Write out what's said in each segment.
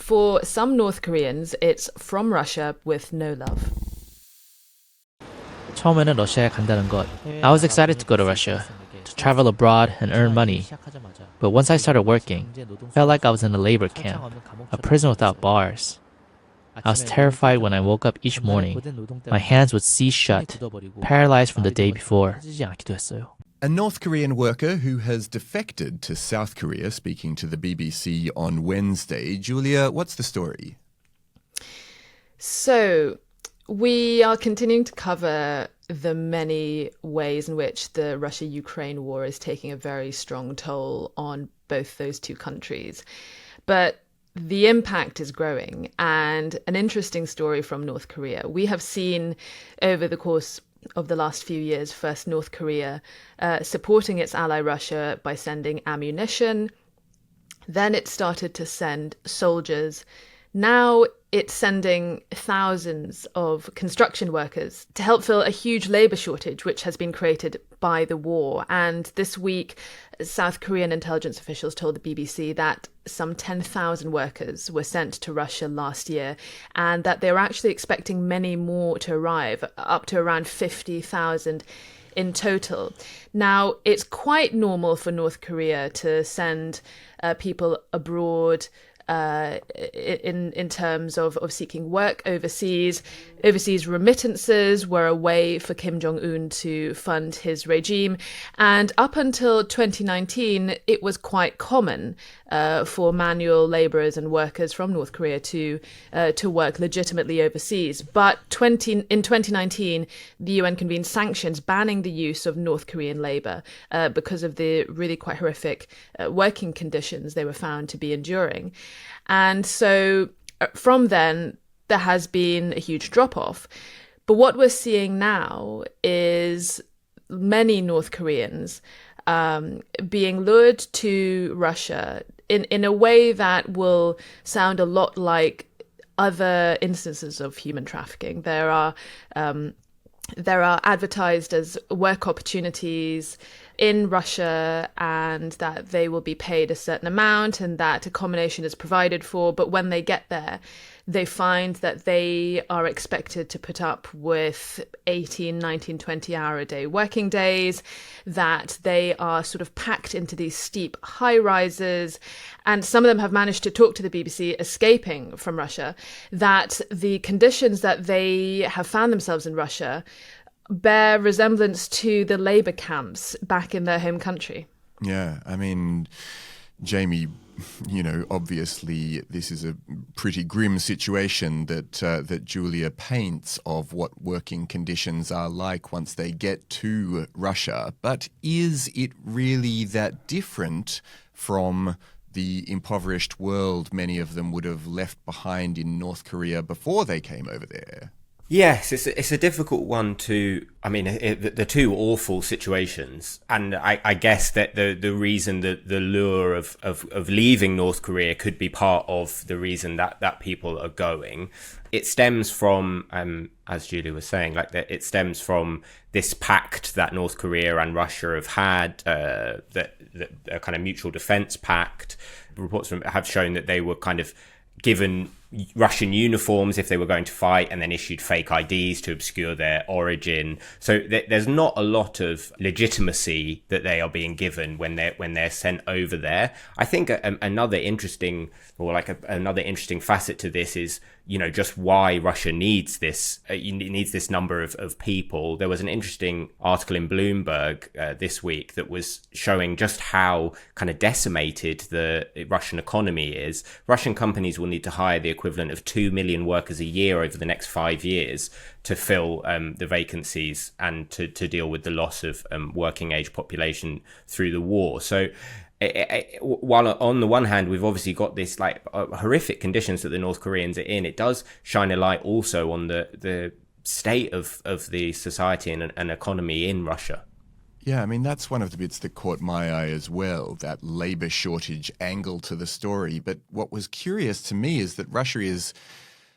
For some North Koreans, it's from Russia with no love. 처음에는 러시아에 간다는 것. I was excited to go to Russia, to travel abroad and earn money. But once I started working, I felt like I was in a labor camp, a prison without bars. I was terrified when I woke up each morning. My hands would seize shut, paralyzed from the day before. A North Korean worker who has defected to South Korea speaking to the BBC on Wednesday. Julia, what's the story? So, we are continuing to cover the many ways in which the Russia-Ukraine war is taking a very strong toll on both those two countries. But the impact is growing, and an interesting story from North Korea. We have seen over the course of the last few years, first North Korea supporting its ally Russia by sending ammunition. Then it started to send soldiers. Now it's sending thousands of construction workers to help fill a huge labour shortage, which has been created by the war. And this week, South Korean intelligence officials told the BBC that some 10,000 workers were sent to Russia last year, and that they were actually expecting many more to arrive, up to around 50,000 in total. Now, it's quite normal for North Korea to send people abroad in terms of seeking work overseas. Overseas remittances were a way for Kim Jong-un to fund his regime. And up until 2019, it was quite common for manual labourers and workers from North Korea to work legitimately overseas. But in 2019, the UN convened sanctions banning the use of North Korean labour because of the really quite horrific working conditions they were found to be enduring. And so from then, there has been a huge drop-off. But what we're seeing now is many North Koreans being lured to Russia in a way that will sound a lot like other instances of human trafficking. There are advertised as work opportunities in Russia, and that they will be paid a certain amount and that accommodation is provided for. But when they get there, they find that they are expected to put up with 18, 19, 20-hour-a-day working days, that they are sort of packed into these steep high rises. And some of them have managed to talk to the BBC, escaping from Russia, that the conditions that they have found themselves in Russia bear resemblance to the labour camps back in their home country. Yeah, I mean, Jamie, obviously this is a pretty grim situation that Julia paints of what working conditions are like once they get to Russia. But is it really that different from the impoverished world many of them would have left behind in North Korea before they came over there? Yes, it's a difficult one to. I mean, the two awful situations, and I guess that the reason that the lure of leaving North Korea could be part of the reason that people are going. It stems from, as Julie was saying, it stems from this pact that North Korea and Russia have had, that a kind of mutual defense pact. Reports have shown that they were kind of given Russian uniforms if they were going to fight, and then issued fake IDs to obscure their origin. So there's not a lot of legitimacy that they are being given when they're sent over there. I think another interesting facet to this is, just why Russia needs this number of people. There was an interesting article in Bloomberg this week that was showing just how kind of decimated the Russian economy is. Russian companies will need to hire the equivalent of 2 million workers a year over the next 5 years to fill the vacancies and to deal with the loss of working age population through the war. So while on the one hand we've obviously got this horrific conditions that the North Koreans are in, it does shine a light also on the state of the society and economy in Russia. Yeah, I mean, that's one of the bits that caught my eye as well, that labour shortage angle to the story. But what was curious to me is that Russia is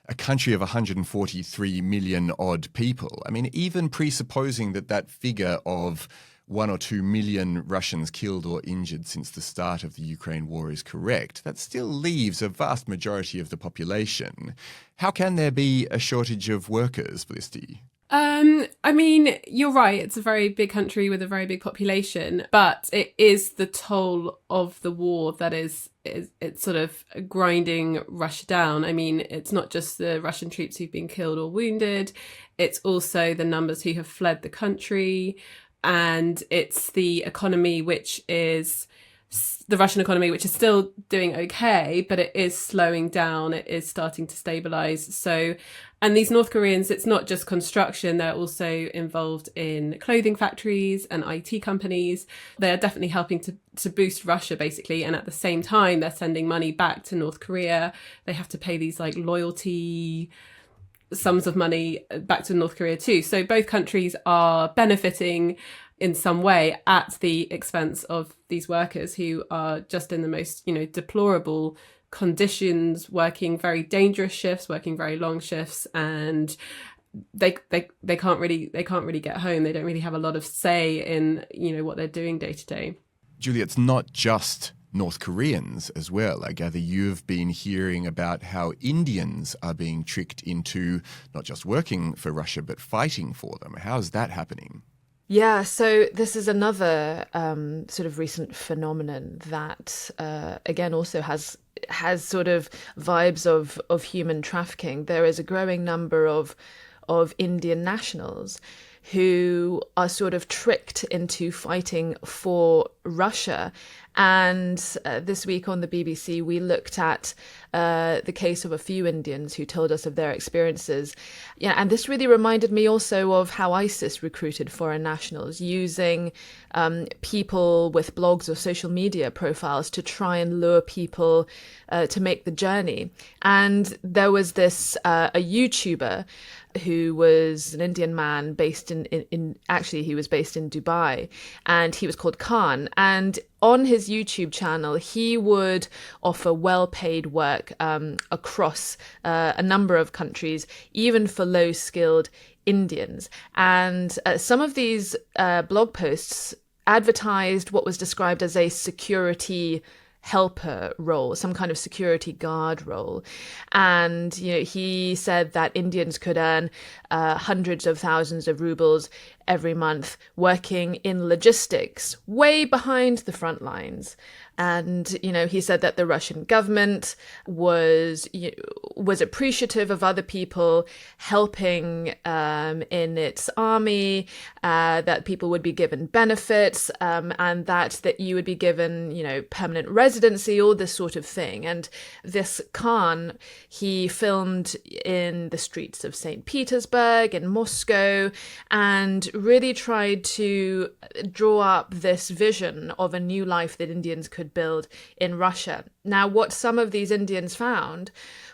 a country of 143 million odd people. I mean, even presupposing that figure of 1 or 2 million Russians killed or injured since the start of the Ukraine war is correct, that still leaves a vast majority of the population. How can there be a shortage of workers, Felicity? I mean, you're right. It's a very big country with a very big population, but it is the toll of the war that is it's sort of grinding Russia down. I mean, it's not just the Russian troops who've been killed or wounded. It's also the numbers who have fled the country. And it's the economy, which is the Russian economy, which is still doing okay, but it is slowing down. It is starting to stabilize. So, and these North Koreans, it's not just construction. They're also involved in clothing factories and IT companies. They're definitely helping to boost Russia, basically. And at the same time, they're sending money back to North Korea. They have to pay these like loyalty sums of money back to North Korea too. So both countries are benefiting in some way at the expense of these workers who are just in the most, deplorable conditions, working very dangerous shifts, working very long shifts, and they can't really get home. They don't really have a lot of say in, what they're doing day to day. Julia, it's not just North Koreans as well. I gather you've been hearing about how Indians are being tricked into not just working for Russia, but fighting for them. How's that happening? Yeah, so this is another sort of recent phenomenon that, again, also has sort of vibes of human trafficking. There is a growing number of Indian nationals who are sort of tricked into fighting for Russia. And this week on the BBC, we looked at the case of a few Indians who told us of their experiences. Yeah, and this really reminded me also of how ISIS recruited foreign nationals, using people with blogs or social media profiles to try and lure people to make the journey. And there was this a YouTuber who was an Indian man based in actually he was based in Dubai, and he was called Khan. And on his YouTube channel, he would offer well-paid work across a number of countries, even for low-skilled Indians. And some of these blog posts advertised what was described as a security helper role, some kind of security guard role. And, he said that Indians could earn hundreds of thousands of rubles every month working in logistics, way behind the front lines. And, he said that the Russian government was appreciative of other people helping in its army, that people would be given benefits, and that you would be given, permanent residency, all this sort of thing. And this Khan, he filmed in the streets of St. Petersburg, in Moscow, and really tried to draw up this vision of a new life that Indians could build in Russia. Now, what some of these Indians found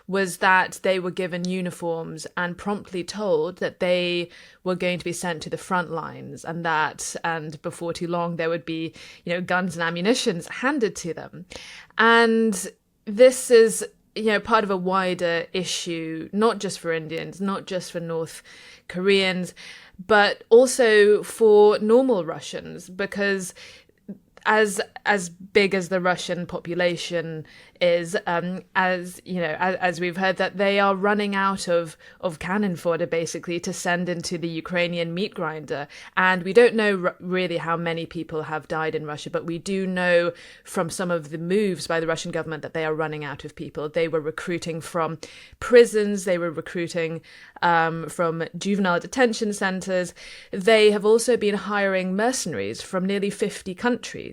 was that they were given uniforms and promptly told that they were going to be sent to the front lines, and before too long there would be, guns and ammunition handed to them. And this is, part of a wider issue, not just for Indians, not just for North Koreans, but also for normal Russians, because as big as the Russian population is, as we've heard, that they are running out of cannon fodder, basically, to send into the Ukrainian meat grinder. And we don't know really how many people have died in Russia, but we do know from some of the moves by the Russian government that they are running out of people. They were recruiting from prisons, they were recruiting from juvenile detention centers. They have also been hiring mercenaries from nearly 50 countries.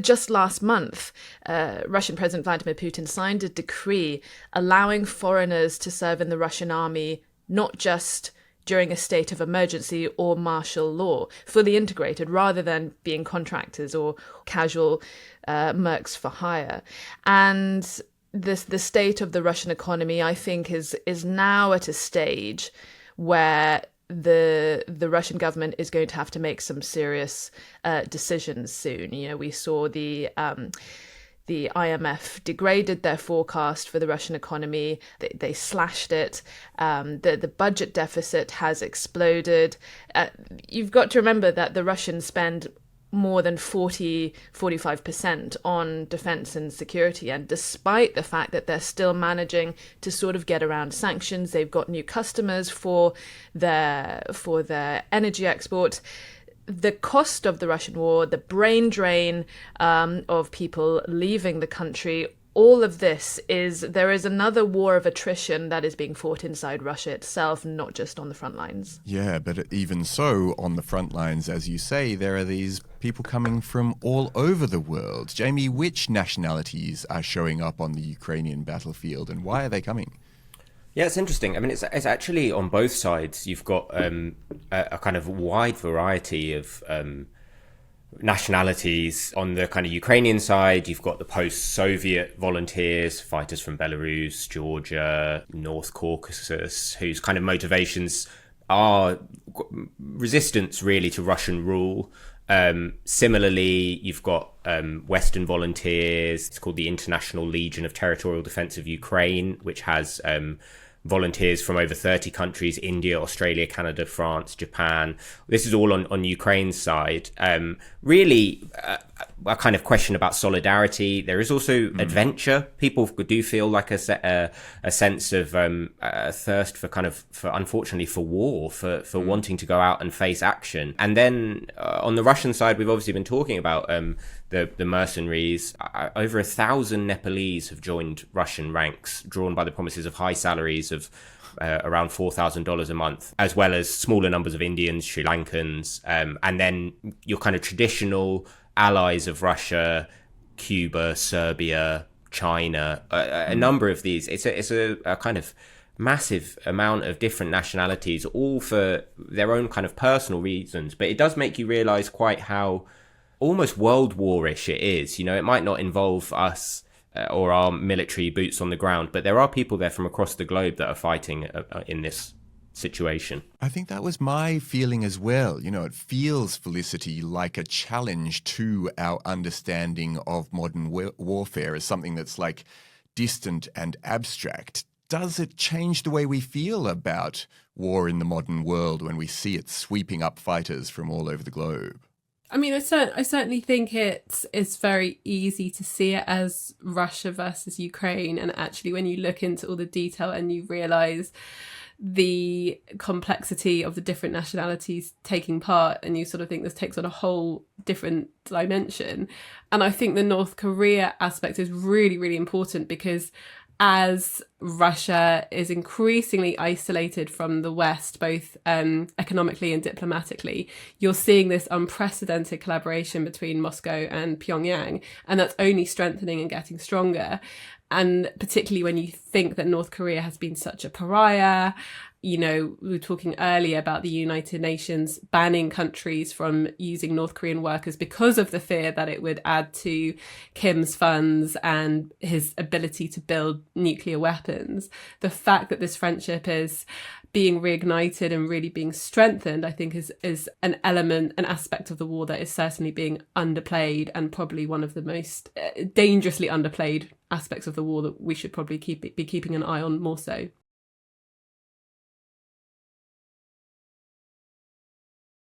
Just last month, Russian President Vladimir Putin signed a decree allowing foreigners to serve in the Russian army, not just during a state of emergency or martial law, fully integrated, rather than being contractors or casual mercs for hire. And the state of the Russian economy, I think, is now at a stage where the Russian government is going to have to make some serious decisions soon. We saw the IMF degraded their forecast for the Russian economy. They slashed it. The budget deficit has exploded. You've got to remember that the Russians spend more than 45% on defense and security. And despite the fact that they're still managing to sort of get around sanctions, they've got new customers for their energy exports. The cost of the Russian war, the brain drain of people leaving the country, all of this there is another war of attrition that is being fought inside Russia itself, not just on the front lines. Yeah, but even so, on the front lines, as you say, there are these people coming from all over the world. Jamie, which nationalities are showing up on the Ukrainian battlefield, and why are they coming? Yeah, it's interesting. I mean, it's actually on both sides. You've got a kind of wide variety of nationalities. On the kind of Ukrainian side, you've got the post-Soviet volunteers, fighters from Belarus, Georgia, North Caucasus, whose kind of motivations are resistance really to Russian rule. Similarly, you've got Western volunteers. It's called the International Legion of Territorial Defense of Ukraine, which has volunteers from over 30 countries: India, Australia, Canada, France, Japan. This is all on Ukraine's side. Really a kind of question about solidarity. There is also adventure. People do feel like a sense of a thirst for unfortunately for war, for wanting to go out and face action. And then on the Russian side, we've obviously been talking about the mercenaries. Over 1,000 Nepalese have joined Russian ranks, drawn by the promises of high salaries of around $4,000 a month, as well as smaller numbers of Indians, Sri Lankans, and then your kind of traditional allies of Russia, Cuba, Serbia, China, a number of these. It's a kind of massive amount of different nationalities, all for their own kind of personal reasons. But it does make you realize quite how almost World War-ish it is. It might not involve us or our military boots on the ground, but there are people there from across the globe that are fighting in this situation. I think that was my feeling as well. It feels, Felicity, like a challenge to our understanding of modern warfare as something that's like distant and abstract. Does it change the way we feel about war in the modern world when we see it sweeping up fighters from all over the globe? I mean, I certainly think it's very easy to see it as Russia versus Ukraine. And actually, when you look into all the detail and you realise the complexity of the different nationalities taking part, and you sort of think this takes on a whole different dimension. And I think the North Korea aspect is really, really important, because as Russia is increasingly isolated from the West, both economically and diplomatically, you're seeing this unprecedented collaboration between Moscow and Pyongyang, and that's only strengthening and getting stronger. And particularly when you think that North Korea has been such a pariah. We were talking earlier about the United Nations banning countries from using North Korean workers because of the fear that it would add to Kim's funds and his ability to build nuclear weapons. The fact that this friendship is being reignited and really being strengthened, I think is an element, an aspect of the war that is certainly being underplayed, and probably one of the most dangerously underplayed aspects of the war that we should probably be keeping an eye on more so.